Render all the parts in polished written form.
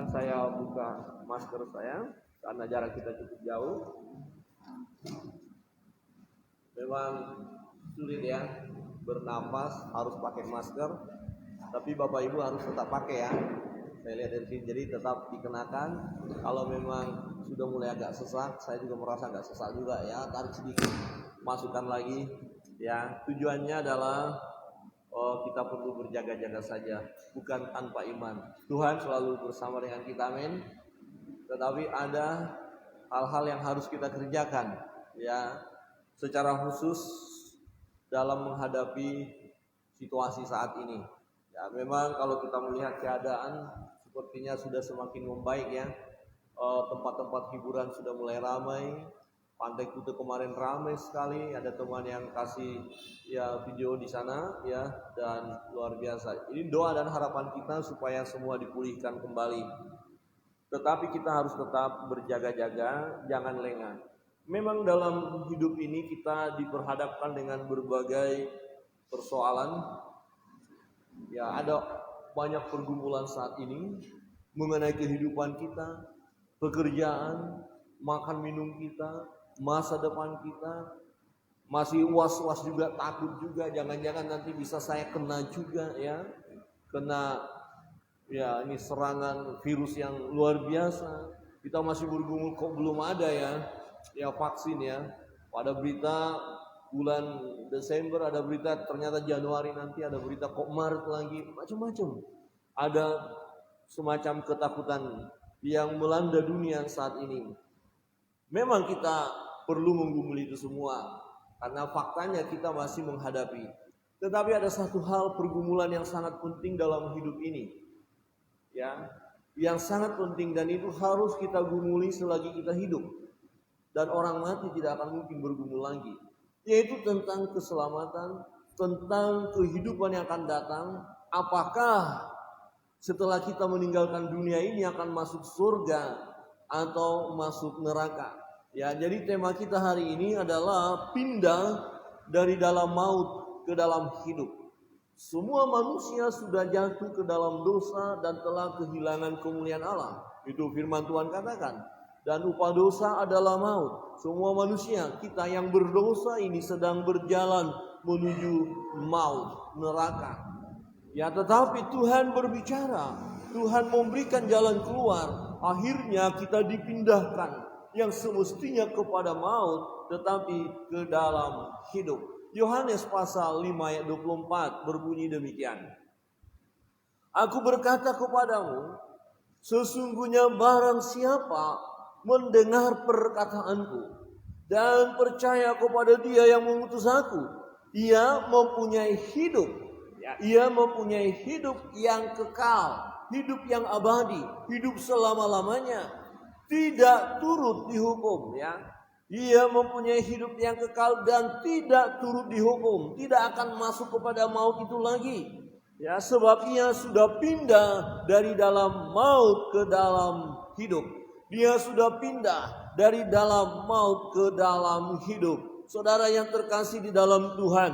saya buka masker saya karena jarak kita cukup jauh. Memang sulit ya bernapas harus pakai masker, tapi Bapak Ibu harus tetap pakai ya. Saya lihat dari sini, jadi tetap dikenakan. Kalau memang sudah mulai agak sesak, saya juga merasa agak sesak juga ya, tarik sedikit, masukkan lagi ya. Tujuannya adalah kita perlu berjaga-jaga saja, bukan tanpa iman. Tuhan selalu bersama dengan kita, amin. Tetapi ada hal-hal yang harus kita kerjakan ya, secara khusus dalam menghadapi situasi saat ini. Ya, memang kalau kita melihat keadaan sepertinya sudah semakin membaik ya. Tempat-tempat hiburan sudah mulai ramai. Pantai Kuta kemarin ramai sekali. Ada teman yang kasih ya video di sana ya, dan luar biasa. Ini doa dan harapan kita supaya semua dipulihkan kembali. Tetapi kita harus tetap berjaga-jaga, jangan lengah. Memang dalam hidup ini kita diperhadapkan dengan berbagai persoalan. Ya, ada banyak pergumulan saat ini mengenai kehidupan kita, pekerjaan, makan minum kita, masa depan kita. Masih was-was juga, takut juga, jangan-jangan nanti bisa saya kena juga ya. Kena ya ini serangan virus yang luar biasa. Kita masih bergumul kok belum ada ya vaksin ya. Pada berita bulan Desember ada berita, ternyata Januari nanti ada berita kok Maret lagi, macam-macam. Ada semacam ketakutan yang melanda dunia saat ini. Memang kita perlu menggumuli itu semua karena faktanya kita masih menghadapi. Tetapi ada satu hal pergumulan yang sangat penting dalam hidup ini. Ya, yang sangat penting, dan itu harus kita gumuli selagi kita hidup. Dan orang mati tidak akan mungkin bergumul lagi. Yaitu tentang keselamatan, tentang kehidupan yang akan datang. Apakah setelah kita meninggalkan dunia ini akan masuk surga atau masuk neraka? Ya, jadi tema kita hari ini adalah pindah dari dalam maut ke dalam hidup. Semua manusia sudah jatuh ke dalam dosa dan telah kehilangan kemuliaan Allah. Itu firman Tuhan katakan. Dan upah dosa adalah maut. Semua manusia, kita yang berdosa ini sedang berjalan menuju maut, neraka. Ya, tetapi Tuhan berbicara, Tuhan memberikan jalan keluar. Akhirnya kita dipindahkan yang semestinya kepada maut, tetapi ke dalam hidup. Yohanes pasal 5 ayat 24 berbunyi demikian. Aku berkata kepadamu, sesungguhnya barang siapa mendengar perkataanku dan percaya kepada Dia yang mengutus aku, ia mempunyai hidup. Ya, ia mempunyai hidup yang kekal, hidup yang abadi, hidup selama-lamanya, tidak turut dihukum ya. Ia mempunyai hidup yang kekal dan tidak turut dihukum, tidak akan masuk kepada maut itu lagi. Ya, sebab ia sudah pindah dari dalam maut ke dalam hidup. Dia sudah pindah dari dalam maut ke dalam hidup. Saudara yang terkasih di dalam Tuhan,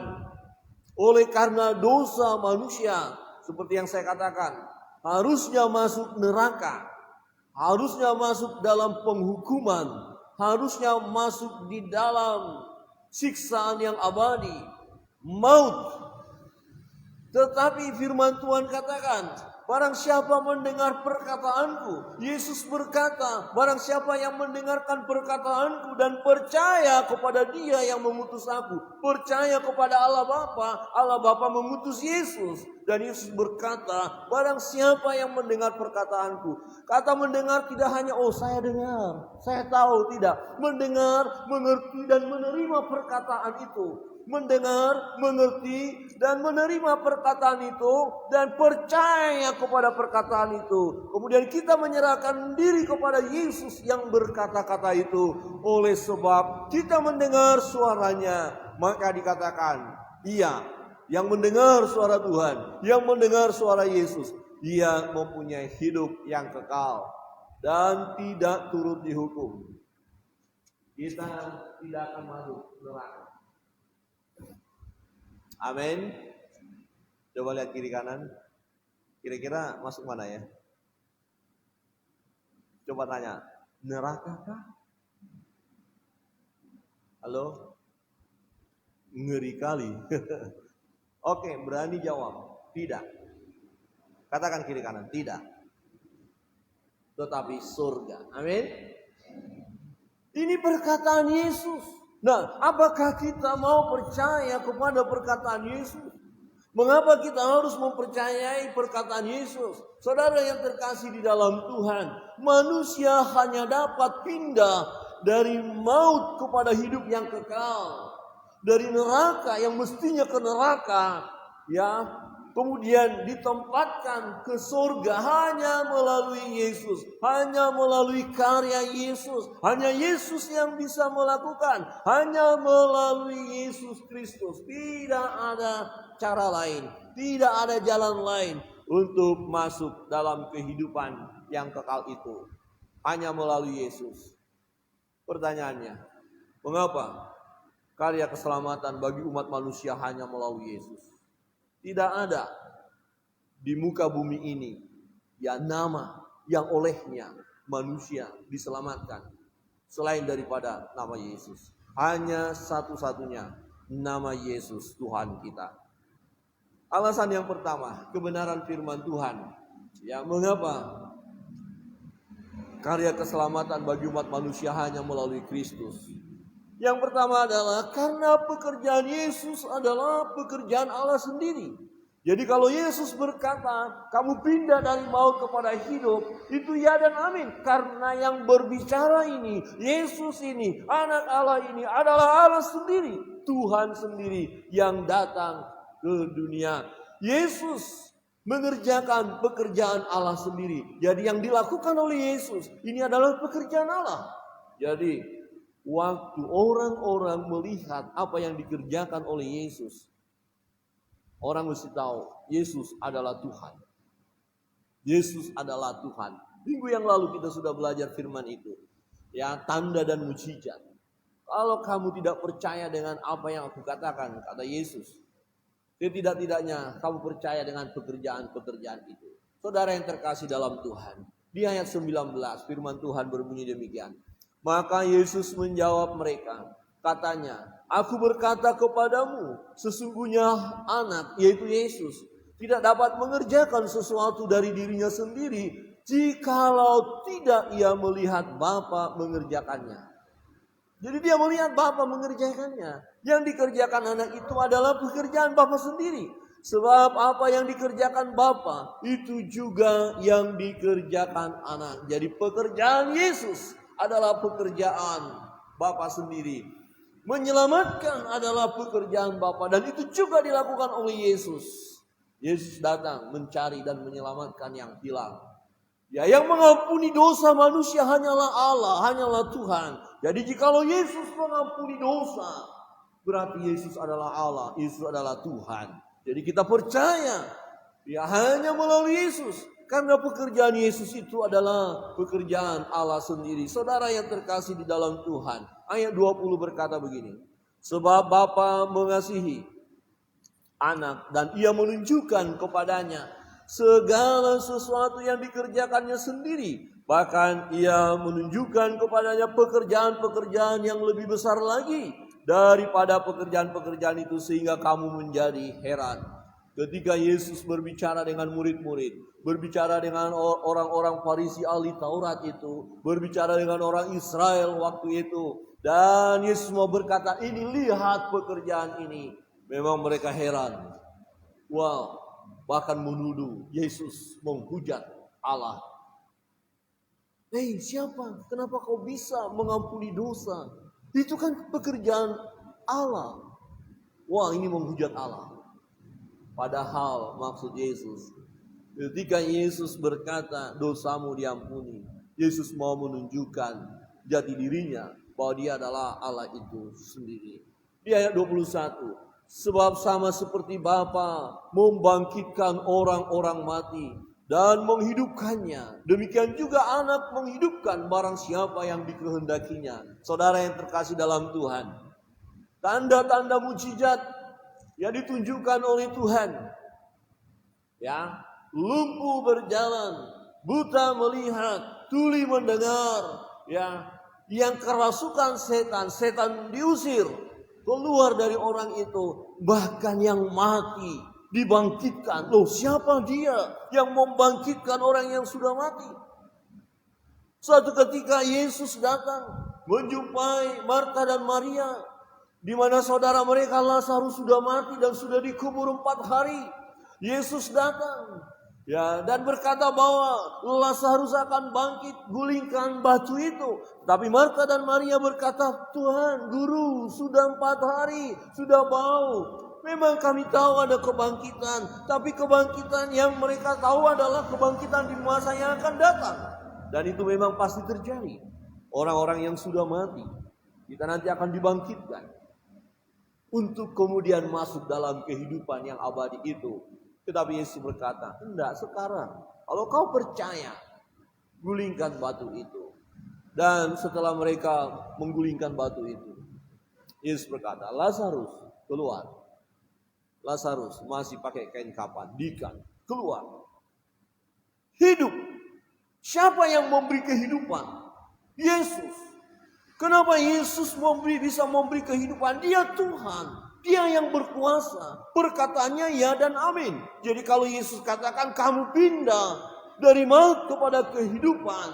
oleh karena dosa manusia, seperti yang saya katakan, harusnya masuk neraka, harusnya masuk dalam penghukuman, harusnya masuk di dalam siksaan yang abadi, maut. Tetapi firman Tuhan katakan, barang siapa mendengar perkataanku, Yesus berkata, barang siapa yang mendengarkan perkataanku dan percaya kepada Dia yang mengutus aku, percaya kepada Allah Bapa mengutus Yesus. Dan Yesus berkata, barang siapa yang mendengar perkataanku. Kata mendengar tidak hanya, oh saya dengar, saya tahu, tidak. Mendengar, mengerti dan menerima perkataan itu. Mendengar, mengerti dan menerima perkataan itu dan percaya kepada perkataan itu. Kemudian kita menyerahkan diri kepada Yesus yang berkata-kata itu. Oleh sebab kita mendengar suaranya, maka dikatakan, ia yang mendengar suara Tuhan, yang mendengar suara Yesus, dia mempunyai hidup yang kekal dan tidak turut dihukum. Kita tidak akan masuk neraka. Amin. Coba lihat kiri kanan. Kira-kira masuk mana ya? Coba tanya, neraka kah? Halo? Ngeri kali. Oke, berani jawab. Tidak. Katakan kiri kanan, tidak. Tetapi surga. Amin. Ini perkataan Yesus. Nah, apakah kita mau percaya kepada perkataan Yesus? Mengapa kita harus mempercayai perkataan Yesus? Saudara yang terkasih di dalam Tuhan, manusia hanya dapat pindah dari maut kepada hidup yang kekal. Dari neraka yang mestinya ke neraka, ya, kemudian ditempatkan ke surga hanya melalui Yesus, hanya melalui karya Yesus. Hanya Yesus yang bisa melakukan, hanya melalui Yesus Kristus. Tidak ada cara lain, tidak ada jalan lain untuk masuk dalam kehidupan yang kekal itu. Hanya melalui Yesus. Pertanyaannya, mengapa karya keselamatan bagi umat manusia hanya melalui Yesus? Tidak ada di muka bumi ini ya nama yang olehnya manusia diselamatkan selain daripada nama Yesus. Hanya satu-satunya, nama Yesus Tuhan kita. Alasan yang pertama, kebenaran firman Tuhan. Ya, mengapa karya keselamatan bagi umat manusia hanya melalui Kristus? Yang pertama adalah karena pekerjaan Yesus adalah pekerjaan Allah sendiri. Jadi kalau Yesus berkata, kamu pindah dari maut kepada hidup, itu ya dan amin. Karena yang berbicara ini, Yesus ini, anak Allah ini adalah Allah sendiri. Tuhan sendiri yang datang ke dunia. Yesus mengerjakan pekerjaan Allah sendiri. Jadi yang dilakukan oleh Yesus, ini adalah pekerjaan Allah. Jadi waktu orang-orang melihat apa yang dikerjakan oleh Yesus, orang mesti tahu Yesus adalah Tuhan. Yesus adalah Tuhan. Minggu yang lalu kita sudah belajar firman itu. Ya, tanda dan mujizat. Kalau kamu tidak percaya dengan apa yang aku katakan, kata Yesus, setidak-tidaknya kamu percaya dengan pekerjaan-pekerjaan itu. Saudara yang terkasih dalam Tuhan, di ayat 19 firman Tuhan berbunyi demikian. Maka Yesus menjawab mereka, katanya, aku berkata kepadamu, sesungguhnya anak, yaitu Yesus, tidak dapat mengerjakan sesuatu dari dirinya sendiri, jikalau tidak ia melihat Bapa mengerjakannya. Jadi dia melihat Bapa mengerjakannya. Yang dikerjakan anak itu adalah pekerjaan Bapa sendiri. Sebab apa yang dikerjakan Bapa, itu juga yang dikerjakan anak. Jadi pekerjaan Yesus adalah pekerjaan Bapa sendiri. Menyelamatkan adalah pekerjaan Bapa, dan itu juga dilakukan oleh Yesus. Yesus datang mencari dan menyelamatkan yang hilang. Ya, yang mengampuni dosa manusia hanyalah Allah, hanyalah Tuhan. Jadi jikalau Yesus mengampuni dosa, berarti Yesus adalah Allah, Yesus adalah Tuhan. Jadi kita percaya ya hanya melalui Yesus. Karena pekerjaan Yesus itu adalah pekerjaan Allah sendiri. Saudara yang terkasih di dalam Tuhan. Ayat 20 berkata begini. Sebab Bapa mengasihi anak dan ia menunjukkan kepadanya segala sesuatu yang dikerjakannya sendiri. Bahkan ia menunjukkan kepadanya pekerjaan-pekerjaan yang lebih besar lagi daripada pekerjaan-pekerjaan itu, sehingga kamu menjadi heran. Ketika Yesus berbicara dengan murid-murid, berbicara dengan orang-orang Farisi ahli Taurat itu, berbicara dengan orang Israel waktu itu, dan Yesus mau berkata, ini lihat pekerjaan ini. Memang mereka heran. Wow, bahkan menuduh Yesus menghujat Allah. Hei, siapa? Kenapa kau bisa mengampuni dosa? Itu kan pekerjaan Allah. Wah, ini menghujat Allah. Padahal maksud Yesus, ketika Yesus berkata dosamu diampuni, Yesus mau menunjukkan jati dirinya bahwa dia adalah Allah itu sendiri. Di ayat 21, sebab sama seperti Bapa membangkitkan orang-orang mati dan menghidupkannya, demikian juga anak menghidupkan barang siapa yang dikehendakinya. Saudara yang terkasih dalam Tuhan, tanda-tanda mujizat yang ditunjukkan oleh Tuhan, ya, lumpuh berjalan, buta melihat, tuli mendengar, ya, yang kerasukan setan, setan diusir keluar dari orang itu, bahkan yang mati dibangkitkan. Loh, siapa dia yang membangkitkan orang yang sudah mati? Suatu ketika Yesus datang menjumpai Marta dan Maria, di mana saudara mereka Lazarus sudah mati dan sudah dikubur 4 hari. Yesus datang, ya, dan berkata bahwa Lazarus akan bangkit, gulingkan batu itu. Tapi Marta dan Maria berkata, Tuhan, Guru, sudah 4 hari, sudah bau. Memang kami tahu ada kebangkitan, tapi kebangkitan yang mereka tahu adalah kebangkitan di masa yang akan datang. Dan itu memang pasti terjadi. Orang-orang yang sudah mati, kita nanti akan dibangkitkan untuk kemudian masuk dalam kehidupan yang abadi itu. Tetapi Yesus berkata, enggak sekarang. Kalau kau percaya, gulingkan batu itu. Dan setelah mereka menggulingkan batu itu, Yesus berkata, Lazarus keluar. Lazarus masih pakai kain kapan, dikan, keluar. Hidup. Siapa yang memberi kehidupan? Yesus. Kenapa Yesus bisa memberi kehidupan? Dia Tuhan. Dia yang berkuasa. Perkataannya ya dan amin. Jadi kalau Yesus katakan kamu pindah dari maut kepada kehidupan,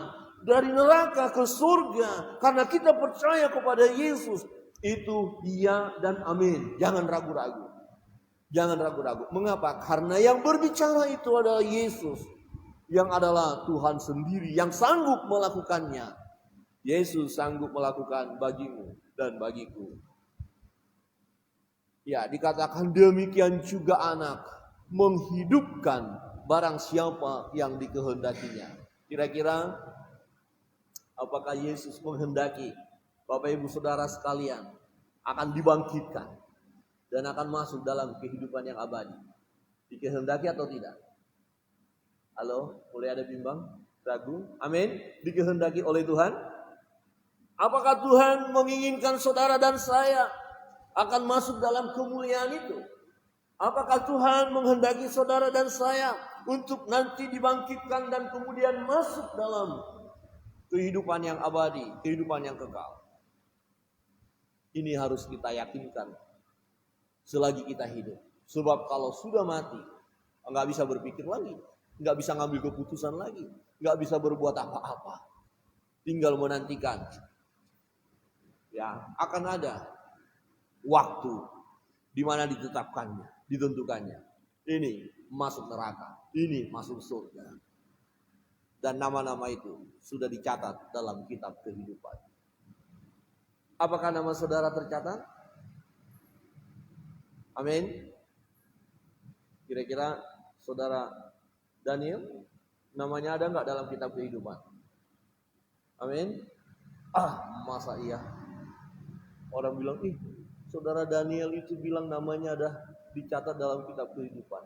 dari neraka ke surga, karena kita percaya kepada Yesus, itu ya dan amin. Jangan ragu-ragu. Jangan ragu-ragu. Mengapa? Karena yang berbicara itu adalah Yesus, yang adalah Tuhan sendiri yang sanggup melakukannya. Yesus sanggup melakukan bagimu dan bagiku. Ya, dikatakan demikian juga anak menghidupkan barang siapa yang dikehendakinya. Kira-kira apakah Yesus menghendaki Bapak Ibu Saudara sekalian akan dibangkitkan dan akan masuk dalam kehidupan yang abadi? Dikehendaki atau tidak? Halo, boleh ada bimbang? Ragu? Amin. Dikehendaki oleh Tuhan? Apakah Tuhan menginginkan saudara dan saya akan masuk dalam kemuliaan itu? Apakah Tuhan menghendaki saudara dan saya untuk nanti dibangkitkan dan kemudian masuk dalam kehidupan yang abadi, kehidupan yang kekal? Ini harus kita yakinkan selagi kita hidup. Sebab kalau sudah mati, nggak bisa berpikir lagi, nggak bisa ngambil keputusan lagi, nggak bisa berbuat apa-apa. Tinggal menantikan. Ya, akan ada waktu di mana ditetapkannya, ditentukannya. Ini masuk neraka, ini masuk surga. Dan nama-nama itu sudah dicatat dalam kitab kehidupan. Apakah nama saudara tercatat? Amin. Kira-kira saudara Daniel, namanya ada nggak dalam kitab kehidupan? Amin. Masa iya? Orang bilang, saudara Daniel itu bilang namanya ada dicatat dalam kitab kehidupan.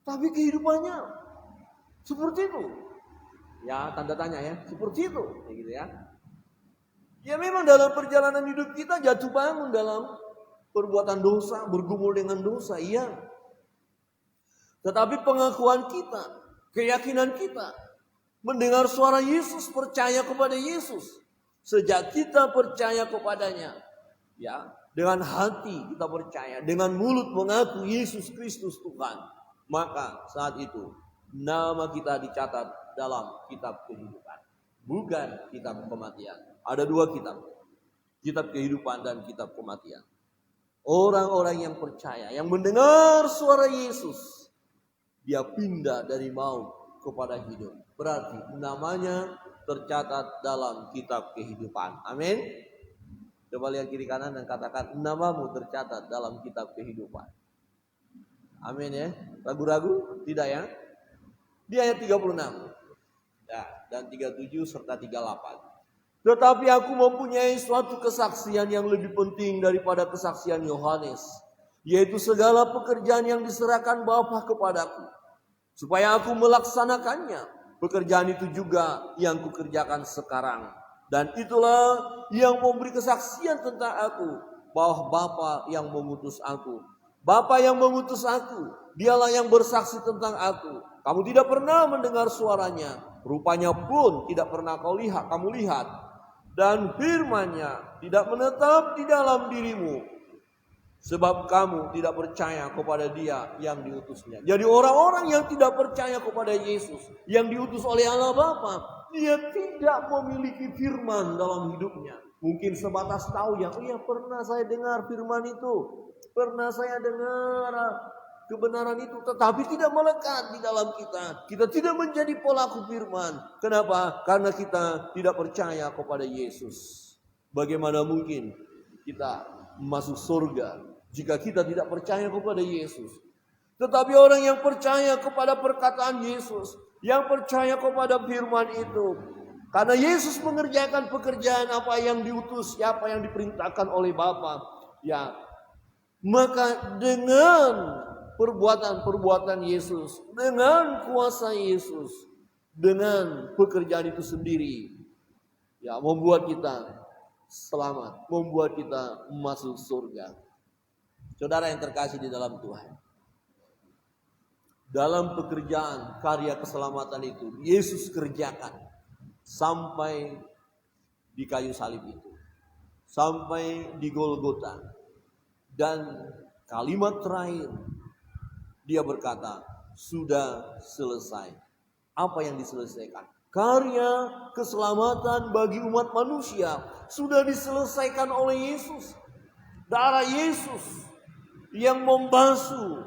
Tapi kehidupannya seperti itu. Ya, tanda tanya ya, seperti itu. Kayak gitu ya. Ya memang dalam perjalanan hidup kita jatuh bangun dalam perbuatan dosa, bergumul dengan dosa, iya. Tetapi pengakuan kita, keyakinan kita, mendengar suara Yesus, percaya kepada Yesus. Sejak kita percaya kepadanya, ya, dengan hati kita percaya, dengan mulut mengaku Yesus Kristus Tuhan, maka saat itu nama kita dicatat dalam kitab kehidupan, bukan kitab kematian. Ada 2 kitab, kitab kehidupan dan kitab kematian. Orang-orang yang percaya, yang mendengar suara Yesus, dia pindah dari maut kepada hidup. Berarti namanya tercatat dalam kitab kehidupan. Amin. Coba lihat kiri kanan dan katakan, namamu tercatat dalam kitab kehidupan. Amin ya. Ragu-ragu? Tidak ya. Di ayat 36 ya, dan 37 serta 38. Tetapi aku mempunyai suatu kesaksian yang lebih penting daripada kesaksian Yohanes, yaitu segala pekerjaan yang diserahkan Bapa kepadaku, supaya aku melaksanakannya. Pekerjaan itu juga yang kukerjakan sekarang. Dan itulah yang memberi kesaksian tentang aku, bahwa Bapa yang mengutus aku Bapa yang mengutus aku, dialah yang bersaksi tentang aku. Kamu tidak pernah mendengar suaranya, rupanya pun tidak pernah kamu lihat. Dan firman-Nya tidak menetap di dalam dirimu, sebab kamu tidak percaya kepada Dia yang diutusnya. Jadi orang-orang yang tidak percaya kepada Yesus yang diutus oleh Allah Bapa, dia tidak memiliki firman dalam hidupnya. Mungkin sebatas tahu yang, oh ya pernah saya dengar firman itu, pernah saya dengar kebenaran itu, tetapi tidak melekat di dalam kita. Kita tidak menjadi pelaku firman. Kenapa? Karena kita tidak percaya kepada Yesus. Bagaimana mungkin kita masuk surga jika kita tidak percaya kepada Yesus? Tetapi orang yang percaya kepada perkataan Yesus, yang percaya kepada firman itu, karena Yesus mengerjakan pekerjaan apa yang diutus, apa yang diperintahkan oleh Bapa, ya, maka dengan perbuatan Yesus, dengan kuasa Yesus, dengan pekerjaan itu sendiri, ya, membuat kita selamat, membuat kita masuk surga. Saudara yang terkasih di dalam Tuhan, dalam pekerjaan karya keselamatan itu Yesus kerjakan sampai di kayu salib itu, sampai di Golgota, dan kalimat terakhir Dia berkata, sudah selesai. Apa yang diselesaikan? Karya keselamatan bagi umat manusia sudah diselesaikan oleh Yesus. Darah Yesus yang membasuh,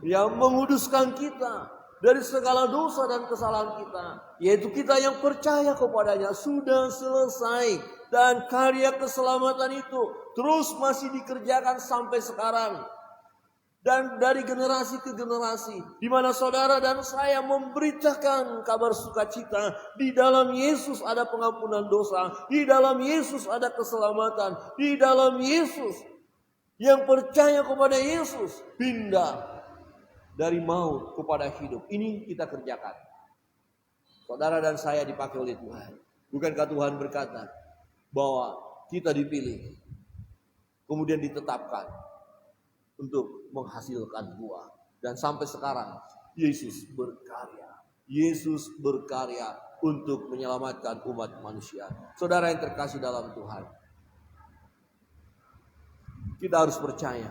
yang menguduskan kita dari segala dosa dan kesalahan kita, yaitu kita yang percaya kepadanya, sudah selesai. Dan karya keselamatan itu terus masih dikerjakan sampai sekarang. Dan dari generasi ke generasi, di mana saudara dan saya memberitakan kabar sukacita, di dalam Yesus ada pengampunan dosa, di dalam Yesus ada keselamatan, di dalam Yesus yang percaya kepada Yesus pindah dari maut kepada hidup. Ini kita kerjakan. Saudara dan saya dipakai oleh Tuhan. Bukankah Tuhan berkata bahwa kita dipilih, kemudian ditetapkan untuk menghasilkan buah. Dan sampai sekarang Yesus berkarya. Yesus berkarya untuk menyelamatkan umat manusia. Saudara yang terkasih dalam Tuhan, kita harus percaya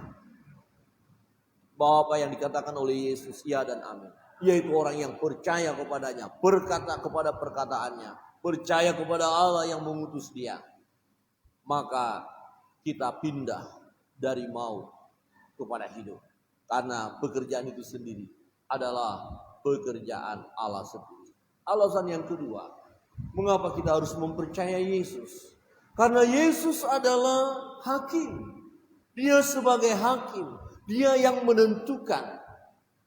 bahwa apa yang dikatakan oleh Yesus ya dan amin, yaitu orang yang percaya kepadanya, berkata kepada perkataannya, percaya kepada Allah yang mengutus Dia, maka kita pindah dari maut kepada hidup. Karena pekerjaan itu sendiri adalah pekerjaan Allah sendiri. Alasan yang kedua, mengapa kita harus mempercayai Yesus? Karena Yesus adalah hakim. Dia sebagai hakim, Dia yang menentukan.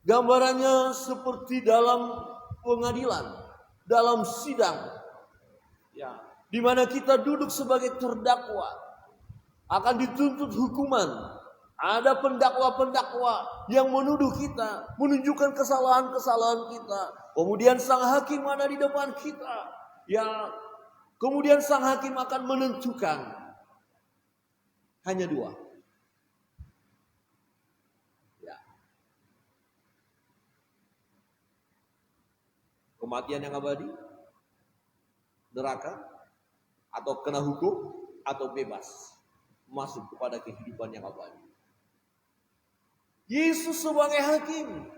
Gambarannya seperti dalam pengadilan, dalam sidang, ya, di mana kita duduk sebagai terdakwa, akan dituntut hukuman. Ada pendakwa-pendakwa yang menuduh kita, menunjukkan kesalahan-kesalahan kita. Kemudian sang hakim ada di depan kita. Ya, kemudian sang hakim akan menentukan hanya dua. Ya. Kematian yang abadi, neraka, atau kena hukum, atau bebas masuk kepada kehidupan yang abadi. Yesus sebagai hakim,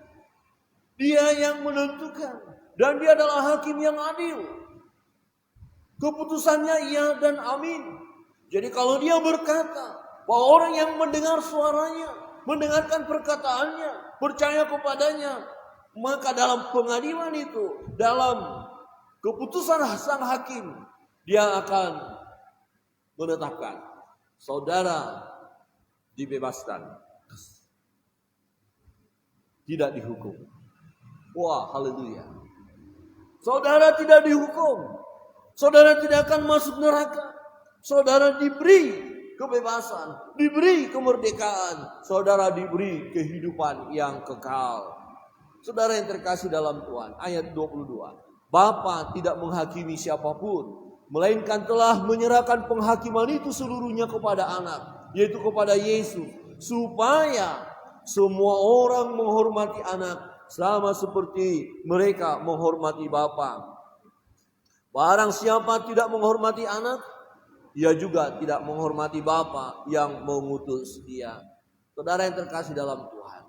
Dia yang menentukan, dan Dia adalah hakim yang adil. Keputusannya iya dan amin. Jadi kalau Dia berkata bahwa orang yang mendengar suaranya, mendengarkan perkataannya, percaya kepadanya, maka dalam pengadilan itu, dalam keputusan sang hakim, Dia akan menetapkan saudara dibebaskan, tidak dihukum. Wah, haleluya. Saudara tidak dihukum. Saudara tidak akan masuk neraka. Saudara diberi kebebasan, diberi kemerdekaan. Saudara diberi kehidupan yang kekal. Saudara yang terkasih dalam Tuhan, ayat 22. Bapa tidak menghakimi siapapun, melainkan telah menyerahkan penghakiman itu seluruhnya kepada anak, yaitu kepada Yesus, supaya Semua orang menghormati anak sama seperti mereka menghormati Bapa. Barang siapa tidak menghormati anak, ia juga tidak menghormati Bapa yang mengutus dia. Saudara yang terkasih dalam Tuhan.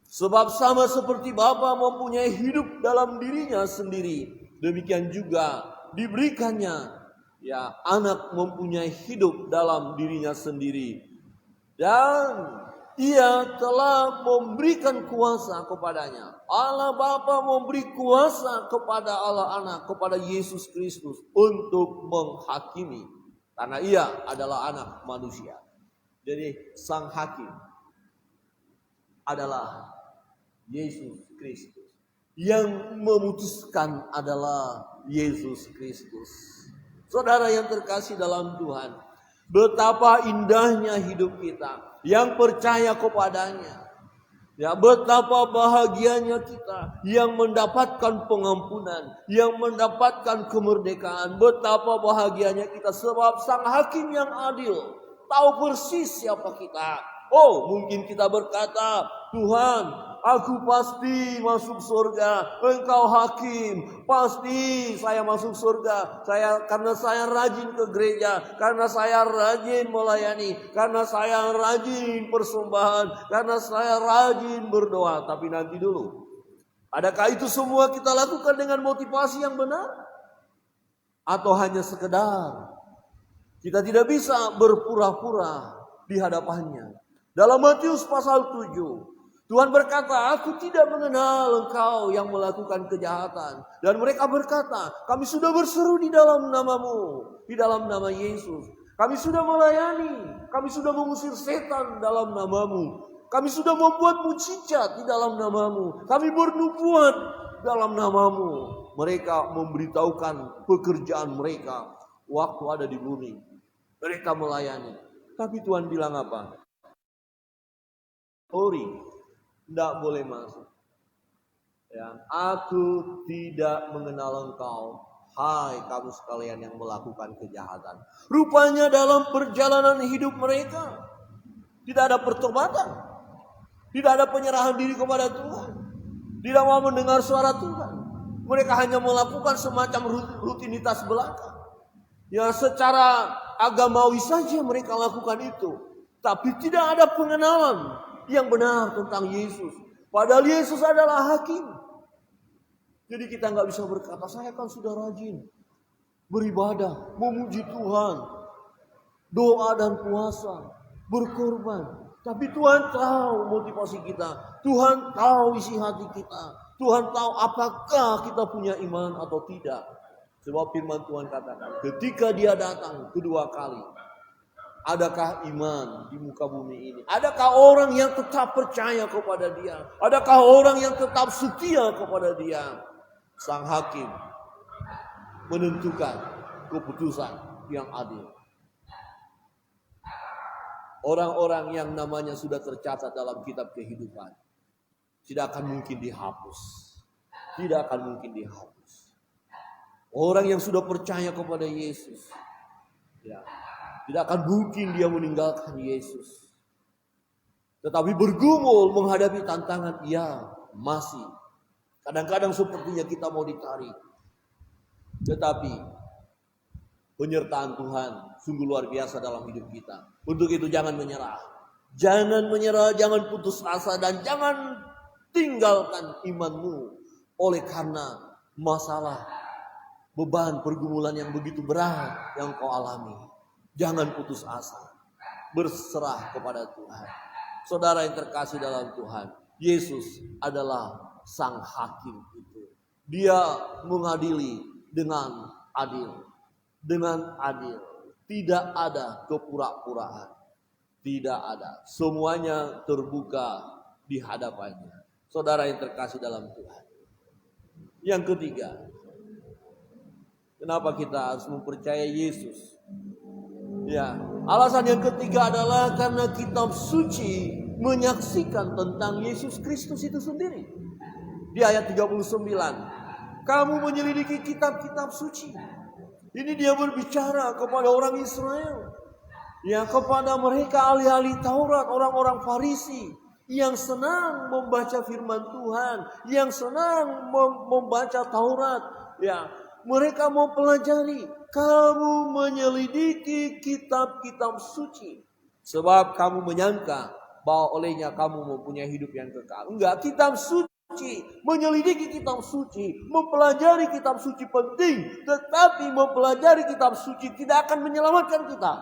Sebab sama seperti Bapa mempunyai hidup dalam dirinya sendiri, demikian juga diberikannya ya anak mempunyai hidup dalam dirinya sendiri. Dan ia telah memberikan kuasa kepadanya. Allah Bapa memberi kuasa kepada Allah Anak, kepada Yesus Kristus untuk menghakimi. Karena ia adalah anak manusia. Jadi sang hakim adalah Yesus Kristus. Yang memutuskan adalah Yesus Kristus. Saudara yang terkasih dalam Tuhan, betapa indahnya hidup kita yang percaya kepadanya. Ya, betapa bahagianya kita yang mendapatkan pengampunan, yang mendapatkan kemerdekaan. Betapa bahagianya kita sebab sang hakim yang adil tahu persis siapa kita. Oh, mungkin kita berkata, Tuhan, aku pasti masuk surga. Engkau hakim, pasti saya masuk surga. Karena saya rajin ke gereja, karena saya rajin melayani, karena saya rajin persembahan, karena saya rajin berdoa. Tapi nanti dulu, adakah itu semua kita lakukan dengan motivasi yang benar? Atau hanya sekedar kita tidak bisa berpura-pura di hadapannya? Dalam Matius pasal 7, Tuhan berkata, aku tidak mengenal engkau yang melakukan kejahatan. Dan mereka berkata, kami sudah berseru di dalam namamu, di dalam nama Yesus. Kami sudah melayani, kami sudah mengusir setan dalam namamu. Kami sudah membuat mujizat di dalam namamu. Kami bernubuat dalam namamu. Mereka memberitahukan pekerjaan mereka waktu ada di bumi. Mereka melayani. Tapi Tuhan bilang apa? Ori, tidak boleh masuk. Ya, aku tidak mengenal engkau, hai kamu sekalian yang melakukan kejahatan. Rupanya dalam perjalanan hidup mereka tidak ada pertobatan, tidak ada penyerahan diri kepada Tuhan, tidak mau mendengar suara Tuhan. Mereka hanya melakukan semacam rutinitas belaka. Ya, secara agamawi saja mereka lakukan itu, tapi tidak ada pengenalan yang benar tentang Yesus. Padahal Yesus adalah hakim. Jadi kita nggak bisa berkata, saya kan sudah rajin beribadah, memuji Tuhan, doa dan puasa, berkorban. Tapi Tuhan tahu motivasi kita. Tuhan tahu isi hati kita. Tuhan tahu apakah kita punya iman atau tidak. Sebab firman Tuhan katakan, ketika dia datang kedua kali, adakah iman di muka bumi ini? Adakah orang yang tetap percaya kepada dia? Adakah orang yang tetap setia kepada dia? Sang hakim menentukan keputusan yang adil. Orang-orang yang namanya sudah tercatat dalam kitab kehidupan tidak akan mungkin dihapus. Tidak akan mungkin dihapus. Orang yang sudah percaya kepada Yesus, ya, tidak akan mungkin dia meninggalkan Yesus. Tetapi bergumul menghadapi tantangan, ya masih. Kadang-kadang sepertinya kita mau ditarik. Tetapi penyertaan Tuhan sungguh luar biasa dalam hidup kita. Untuk itu jangan menyerah. Jangan menyerah, jangan putus asa, dan jangan tinggalkan imanmu oleh karena masalah, beban, pergumulan yang begitu berat yang kau alami. Jangan putus asa. Berserah kepada Tuhan. Saudara yang terkasih dalam Tuhan, Yesus adalah sang hakim itu. Dia mengadili dengan adil. Dengan adil. Tidak ada kepura-puraan. Tidak ada. Semuanya terbuka di hadapannya. Saudara yang terkasih dalam Tuhan. Yang ketiga, kenapa kita harus mempercayai Yesus? Ya, alasan yang ketiga adalah karena kitab suci menyaksikan tentang Yesus Kristus itu sendiri. Di ayat 39, kamu menyelidiki kitab-kitab suci. Ini dia berbicara kepada orang Israel. Ya, kepada mereka ahli-ahli Taurat, orang-orang Farisi. yang senang membaca firman Tuhan, yang senang membaca Taurat, ya, mereka mempelajari. Kamu menyelidiki kitab-kitab suci, sebab kamu menyangka bahwa olehnya kamu mempunyai hidup yang kekal. Enggak, kitab suci, menyelidiki kitab suci, mempelajari kitab suci penting, tetapi mempelajari kitab suci tidak akan menyelamatkan kita.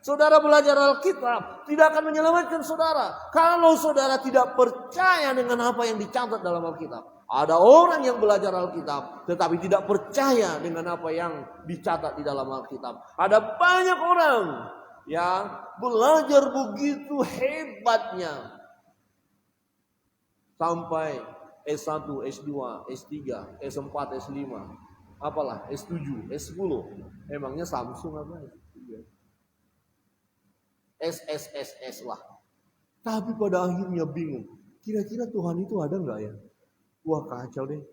Saudara belajar Alkitab tidak akan menyelamatkan saudara kalau saudara tidak percaya dengan apa yang dicatat dalam Alkitab. Ada orang yang belajar Alkitab tetapi tidak percaya dengan apa yang dicatat di dalam Alkitab. Ada banyak orang yang belajar begitu hebatnya sampai S1, S2, S3, S4, S5, apalah S7, S10. Emangnya Samsung apa ya? SSSS lah. Tapi pada akhirnya bingung. Kira-kira Tuhan itu ada nggak ya? Wah, kacau deh.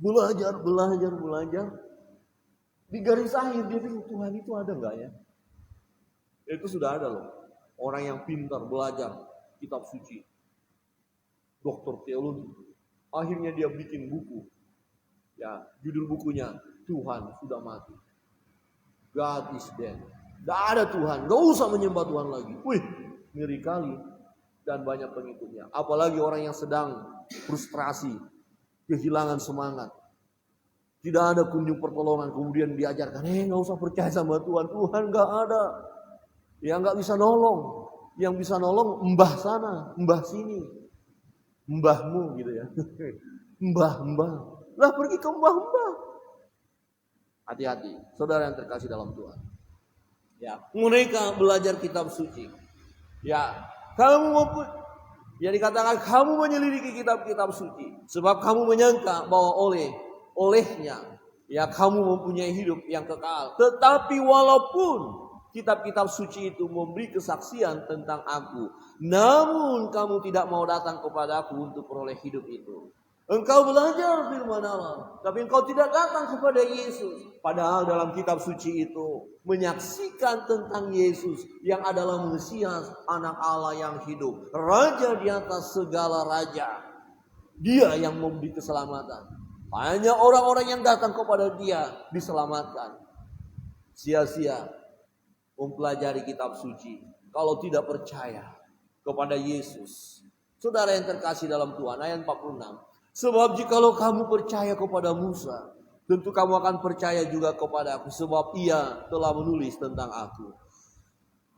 Belajar. Di garis akhir dia bingung, Tuhan itu ada nggak ya? Itu sudah ada loh. Orang yang pintar belajar kitab suci. Doktor teologi. Akhirnya dia bikin buku. Ya, judul bukunya Tuhan sudah mati. God is dead. Gak ada Tuhan, gak usah menyembah Tuhan lagi. Wih, ngeri kali. Dan banyak pengikutnya. Apalagi orang yang sedang frustrasi, kehilangan semangat. Tidak ada kunjung pertolongan, kemudian diajarkan, gak usah percaya sama Tuhan. Tuhan gak ada. Yang gak bisa nolong. Yang bisa nolong mbah sana, mbah sini. Mbahmu gitu ya. Mbah. Lah pergi ke mbah. Hati-hati, saudara yang terkasih dalam Tuhan. Ya, mereka belajar kitab suci. Ya, dikatakan kamu menyelidiki kitab-kitab suci, sebab kamu menyangka bahwa olehnya ya kamu mempunyai hidup yang kekal. Tetapi walaupun kitab-kitab suci itu memberi kesaksian tentang aku, namun kamu tidak mau datang kepada aku untuk peroleh hidup itu. Engkau belajar firman Allah, tapi engkau tidak datang kepada Yesus. Padahal dalam kitab suci itu menyaksikan tentang Yesus yang adalah Mesias, anak Allah yang hidup, Raja di atas segala raja. Dia yang memberi keselamatan. Hanya orang-orang yang datang kepada Dia diselamatkan. Sia-sia mempelajari kitab suci kalau tidak percaya kepada Yesus. Saudara yang terkasih dalam Tuhan, ayat 46. Sebab jikalau kamu percaya kepada Musa, tentu kamu akan percaya juga kepada aku, sebab ia telah menulis tentang aku.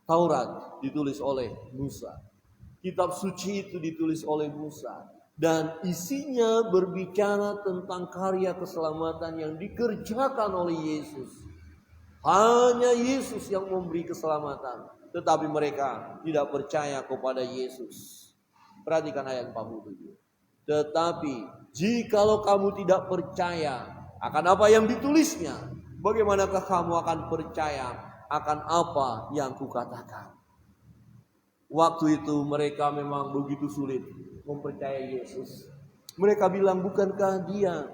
Taurat ditulis oleh Musa. Kitab suci itu ditulis oleh Musa. Dan isinya berbicara tentang karya keselamatan yang dikerjakan oleh Yesus. Hanya Yesus yang memberi keselamatan. Tetapi mereka tidak percaya kepada Yesus. Perhatikan ayat 47. Tetapi jikalau kamu tidak percaya akan apa yang ditulisnya, bagaimanakah kamu akan percaya akan apa yang kukatakan? Waktu itu mereka memang begitu sulit mempercayai Yesus. Mereka bilang, bukankah dia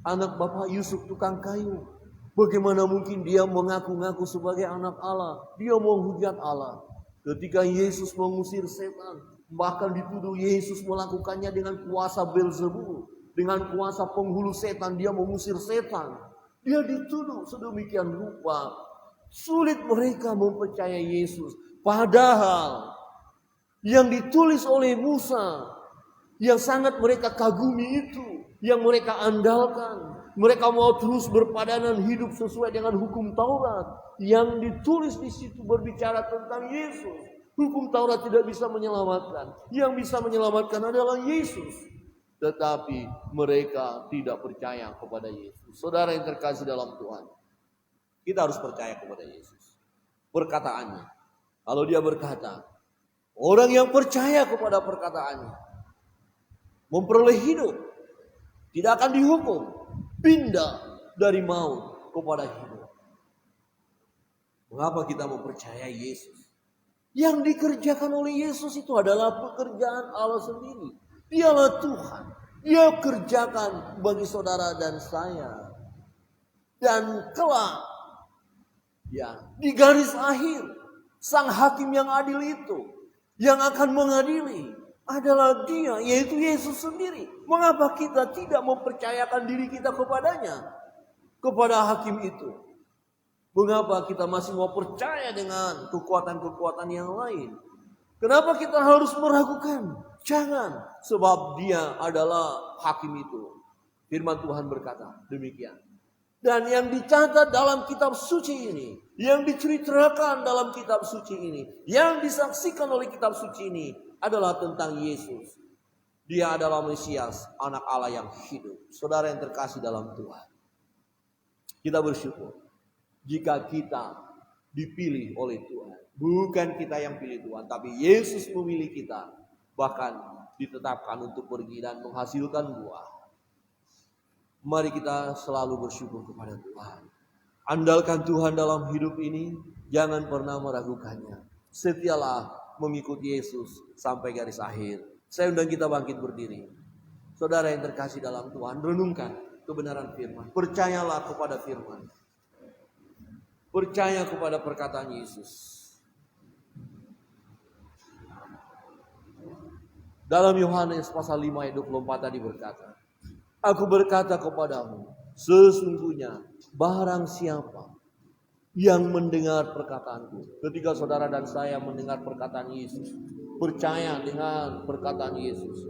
anak Bapak Yusuf tukang kayu? Bagaimana mungkin dia mengaku-ngaku sebagai anak Allah? Dia menghujat Allah. Ketika Yesus mengusir setan, bahkan dituduh Yesus melakukannya dengan kuasa Beelzebul. Dengan kuasa penghulu setan dia mengusir setan. Dia dituduh sedemikian rupa. Sulit mereka mempercayai Yesus. Padahal yang ditulis oleh Musa, yang sangat mereka kagumi itu, yang mereka andalkan. Mereka mau terus berpadanan hidup sesuai dengan hukum Taurat. Yang ditulis di situ berbicara tentang Yesus. Hukum Taurat tidak bisa menyelamatkan. Yang bisa menyelamatkan adalah Yesus. Tetapi mereka tidak percaya kepada Yesus. Saudara yang terkasih dalam Tuhan, kita harus percaya kepada Yesus. Perkataannya. Kalau dia berkata, orang yang percaya kepada perkataannya memperoleh hidup, tidak akan dihukum, pindah dari maut kepada hidup. Mengapa kita mempercayai Yesus? Yang dikerjakan oleh Yesus itu adalah pekerjaan Allah sendiri. Dialah Tuhan. Dia kerjakan bagi saudara dan saya. Dan kelak, ya, di garis akhir, sang hakim yang adil itu, yang akan mengadili adalah Dia, yaitu Yesus sendiri. Mengapa kita tidak mempercayakan diri kita kepadanya, kepada hakim itu? Mengapa kita masih mau percaya dengan kekuatan-kekuatan yang lain? Kenapa kita harus meragukan? Jangan, sebab Dia adalah hakim itu. Firman Tuhan berkata demikian. Dan yang dicatat dalam kitab suci ini, yang diceritakan dalam kitab suci ini, yang disaksikan oleh kitab suci ini adalah tentang Yesus. Dia adalah Mesias, anak Allah yang hidup. Saudara yang terkasih dalam Tuhan, kita bersyukur jika kita dipilih oleh Tuhan. Bukan kita yang pilih Tuhan, tapi Yesus memilih kita. Bahkan ditetapkan untuk pergi dan menghasilkan buah. Mari kita selalu bersyukur kepada Tuhan. Andalkan Tuhan dalam hidup ini. Jangan pernah meragukannya. Setialah mengikuti Yesus sampai garis akhir. Saya undang kita bangkit berdiri. Saudara yang terkasih dalam Tuhan, renungkan kebenaran firman. Percayalah kepada firman. Percaya kepada perkataan Yesus. Dalam Yohanes pasal 5 ayat 24 tadi berkata, Aku berkata kepadamu, sesungguhnya barang siapa yang mendengar perkataanku. Ketika saudara dan saya mendengar perkataan Yesus, percaya dengan perkataan Yesus,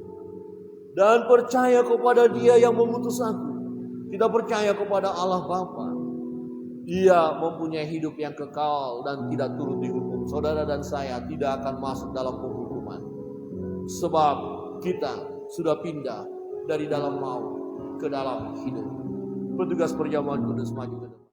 dan percaya kepada Dia yang mengutus aku, kita percaya kepada Allah Bapa. Dia mempunyai hidup yang kekal dan tidak turut dihukum. Saudara dan saya tidak akan masuk dalam penghukuman, sebab kita sudah pindah dari dalam maut ke dalam hidup. Petugas perjamuan kudus maju ke depan.